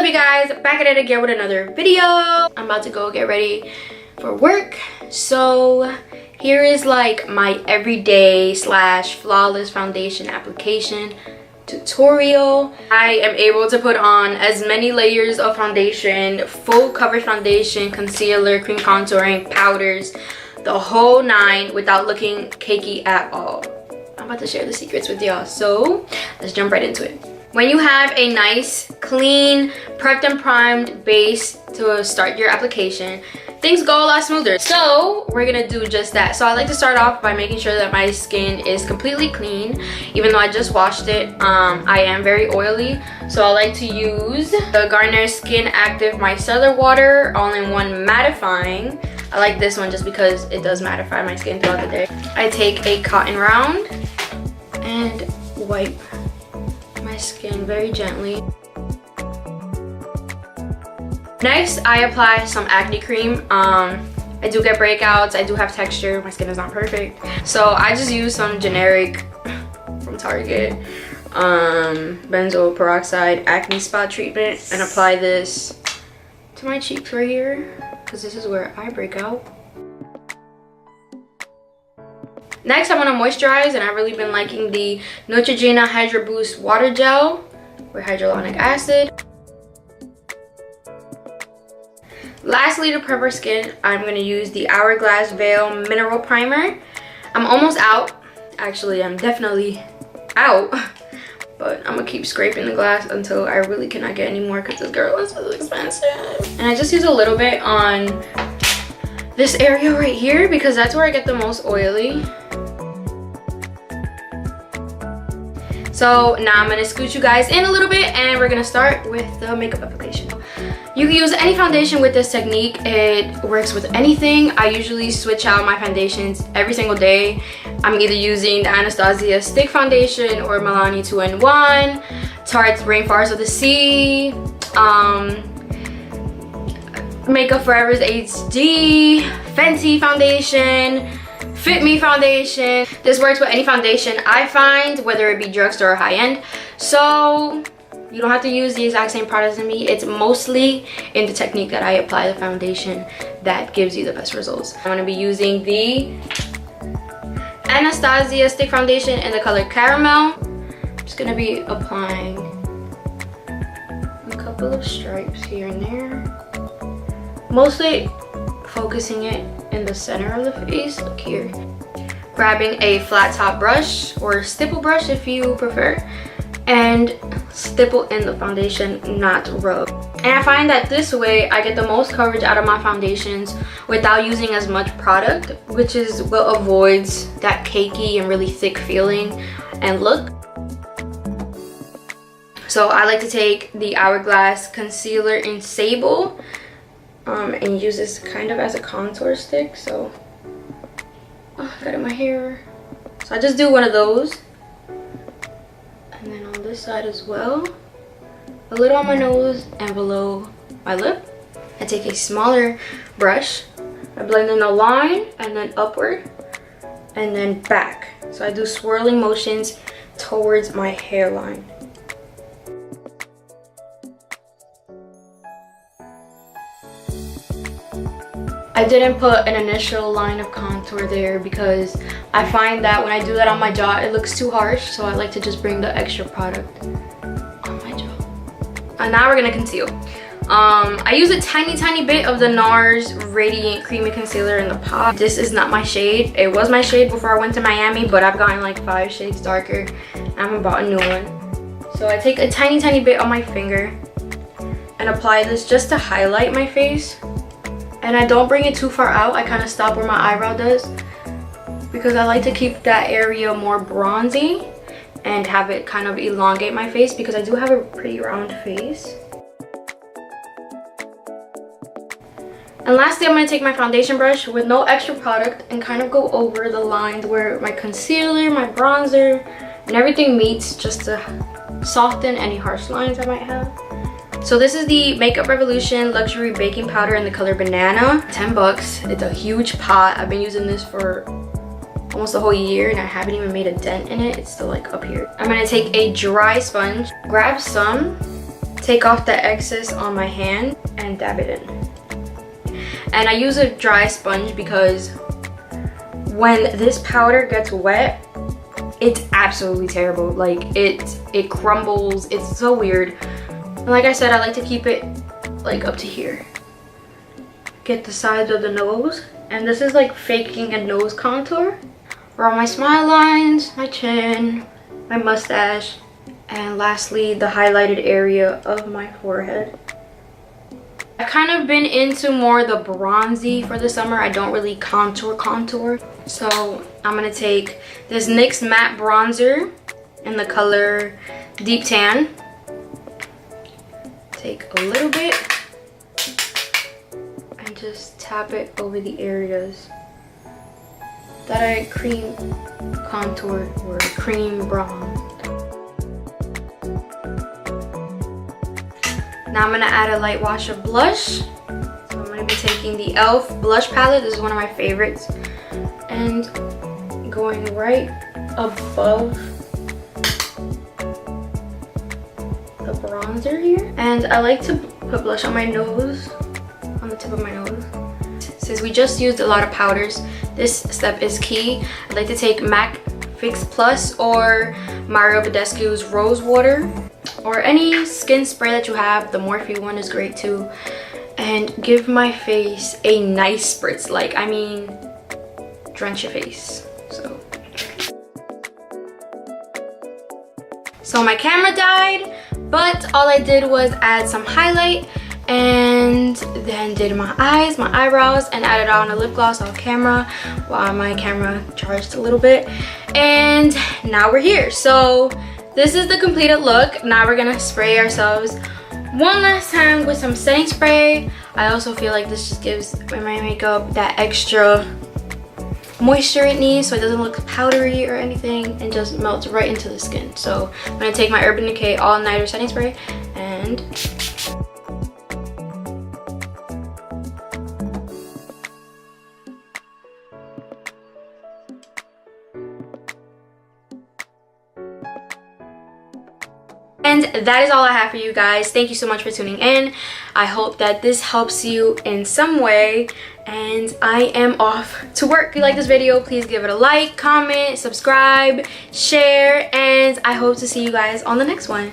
What's up, you guys? Back at it again with another video. I'm about to go get ready for work. So here is like my everyday slash flawless foundation application tutorial. I am able to put on as many layers of foundation, full coverage foundation, concealer, cream contouring, powders, the whole nine without looking cakey at all. I'm about to share the secrets with y'all, so let's jump right into it. When you have a nice, clean, prepped and primed base to start your application, things go a lot smoother. So we're gonna do just that. So I like to start off by making sure that my skin is completely clean. Even though I just washed it, I am very oily. So I like to use the Garnier Skin Active Micellar Water All-in-One Mattifying. I like this one just because it does mattify my skin throughout the day. I take a cotton round and wipe my skin very gently. Next, I apply some acne cream. I do get breakouts, I do have texture, my skin is not perfect. So I just use some generic from Target benzoyl peroxide acne spot treatment and apply this to my cheeks right here because this is where I break out. Next, I want to moisturize, and I've really been liking the Neutrogena Hydra Boost Water Gel with hyaluronic acid. Lastly, to prep our skin, I'm going to use the Hourglass Veil Mineral Primer. I'm almost out. Actually, I'm definitely out. But I'm going to keep scraping the glass until I really cannot get any more because this girl is so expensive. And I just use a little bit on this area right here because that's where I get the most oily. So now I'm going to scoot you guys in a little bit and we're going to start with the makeup application. You can use any foundation with this technique. It works with anything. I usually switch out my foundations every single day. I'm either using the Anastasia Stick Foundation or Milani 2-in-1, Tarte's Rainforest of the Sea, Makeup Forever's HD, Fenty Foundation, Fit Me Foundation. This works with any foundation I find, whether it be drugstore or high-end. So you don't have to use the exact same products as me. It's mostly in the technique that I apply the foundation that gives you the best results. I'm going to be using the Anastasia Stick Foundation in the color Caramel. I'm just going to be applying a couple of stripes here and there. Mostly focusing it in the center of the face. Look here. Grabbing a flat top brush or stipple brush if you prefer, and stipple in the foundation, not rub. And I find that this way I get the most coverage out of my foundations without using as much product, which is what avoids that cakey and really thick feeling and look. So I like to take the Hourglass Concealer in Sable and use this kind of as a contour stick. So I got it in my hair. So I just do one of those. And then on this side as well, a little on my nose and below my lip. I take a smaller brush, I blend in a line and then upward and then back. So I do swirling motions towards my hairline. I didn't put an initial line of contour there because I find that when I do that on my jaw, it looks too harsh. So I like to just bring the extra product on my jaw. And now we're gonna conceal. I use a tiny bit of the NARS Radiant Creamy Concealer in the pot. This is not my shade. It was my shade before I went to Miami, but I've gotten like 5 shades darker. I haven't bought a new one. So I take a tiny bit on my finger and apply this just to highlight my face. And I don't bring it too far out. I kind of stop where my eyebrow does because I like to keep that area more bronzy and have it kind of elongate my face because I do have a pretty round face. And lastly, I'm going to take my foundation brush with no extra product and kind of go over the lines where my concealer, my bronzer, and everything meets, just to soften any harsh lines I might have. So this is the Makeup Revolution Luxury Baking Powder in the color Banana. 10 bucks. It's a huge pot. I've been using this for almost a whole year and I haven't even made a dent in it. It's still like up here. I'm gonna take a dry sponge, grab some take off the excess on my hand and dab it in. And I use a dry sponge because when this powder gets wet, it's absolutely terrible. Like it crumbles. It's so weird. And like I said, I like to keep it like up to here. Get the sides of the nose. And this is like faking a nose contour for all my smile lines, my chin, my mustache, and lastly the highlighted area of my forehead. I've kind of been into more the bronzy for the summer. I don't really contour. So I'm gonna take this NYX matte bronzer in the color Deep Tan. Take a little bit and just tap it over the areas that I cream contoured or cream bronze. Now I'm gonna add a light wash of blush. So I'm gonna be taking the e.l.f. blush palette. This is one of my favorites. And going right above the bronzer here. And I like to put blush on my nose, on the tip of my nose. Since we just used a lot of powders, this step is key. I like to take MAC Fix Plus or Mario Badescu's Rose Water, or any skin spray that you have. The Morphe one is great too. And give my face a nice spritz. Like, I mean, drench your face. So my camera died, but all I did was add some highlight and then did my eyes, my eyebrows, and added on a lip gloss off camera while my camera charged a little bit. And now we're here. So this is the completed look. Now we're gonna spray ourselves one last time with some setting spray. I also feel like this just gives my makeup that extra moisture it needs, so it doesn't look powdery or anything and just melts right into the skin. So I'm gonna take my Urban Decay All Nighter setting spray and that is all I have for you guys. Thank you so much for tuning in. I hope that this helps you in some way, and I am off to work. If you like this video, please give it a like, comment, subscribe, share, and I hope to see you guys on the next one.